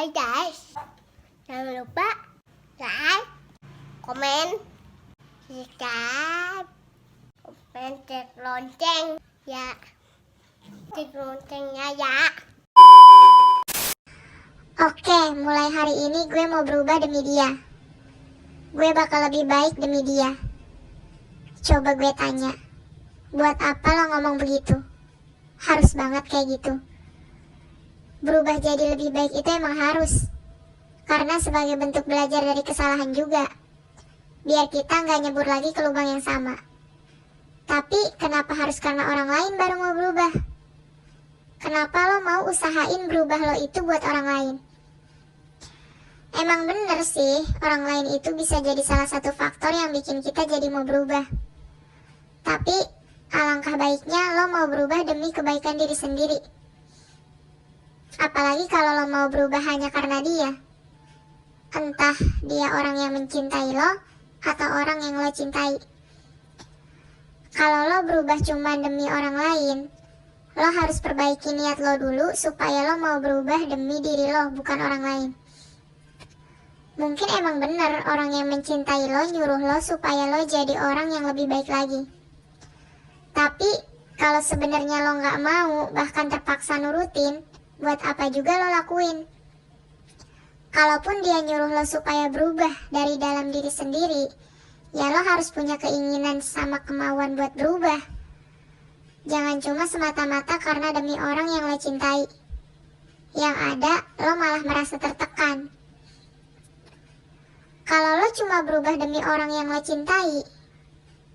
Hai guys, jangan lupa like, komen, subscribe, komen, cek lonceng ya, cek loncengnya ya. Oke, mulai hari ini gue mau berubah demi dia. Gue bakal lebih baik demi dia. Coba gue tanya, buat apa lo ngomong begitu? Harus banget kayak gitu. Berubah jadi lebih baik itu emang harus. Karena sebagai bentuk belajar dari kesalahan juga. Biar kita nggak nyebur lagi ke lubang yang sama. Tapi kenapa harus karena orang lain baru mau berubah? Kenapa lo mau usahain berubah lo itu buat orang lain? Emang bener sih, orang lain itu bisa jadi salah satu faktor yang bikin kita jadi mau berubah. Tapi alangkah baiknya lo mau berubah demi kebaikan diri sendiri. Apalagi kalau lo mau berubah hanya karena dia. Entah dia orang yang mencintai lo atau orang yang lo cintai. Kalau lo berubah cuma demi orang lain, lo harus perbaiki niat lo dulu supaya lo mau berubah demi diri lo, bukan orang lain. Mungkin emang bener orang yang mencintai lo nyuruh lo supaya lo jadi orang yang lebih baik lagi. Tapi kalau sebenarnya lo gak mau, bahkan terpaksa nurutin, buat apa juga lo lakuin? Kalaupun dia nyuruh lo supaya berubah dari dalam diri sendiri, ya lo harus punya keinginan sama kemauan buat berubah. Jangan cuma semata-mata karena demi orang yang lo cintai. Yang ada, lo malah merasa tertekan. Kalau lo cuma berubah demi orang yang lo cintai,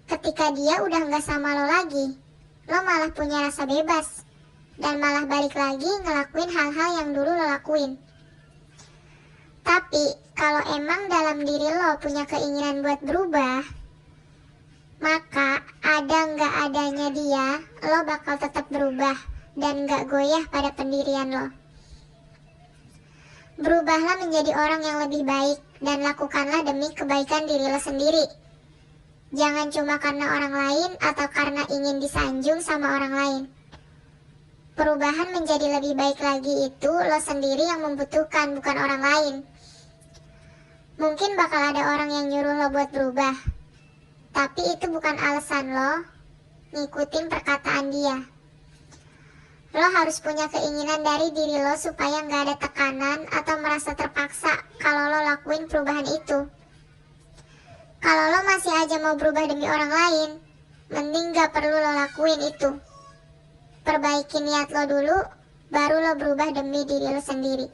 ketika dia udah gak sama lo lagi, lo malah punya rasa bebas. Dan malah balik lagi ngelakuin hal-hal yang dulu lo lakuin. Tapi kalau emang dalam diri lo punya keinginan buat berubah, maka ada gak adanya dia, lo bakal tetap berubah dan gak goyah pada pendirian lo. Berubahlah menjadi orang yang lebih baik dan lakukanlah demi kebaikan diri lo sendiri. Jangan cuma karena orang lain atau karena ingin disanjung sama orang lain. Perubahan menjadi lebih baik lagi itu lo sendiri yang membutuhkan, bukan orang lain. Mungkin bakal ada orang yang nyuruh lo buat berubah, tapi itu bukan alasan lo ngikutin perkataan dia. Lo harus punya keinginan dari diri lo supaya gak ada tekanan atau merasa terpaksa kalau lo lakuin perubahan itu. Kalau lo masih aja mau berubah demi orang lain, mending gak perlu lo lakuin itu. Perbaiki niat lo dulu, baru lo berubah demi diri lo sendiri.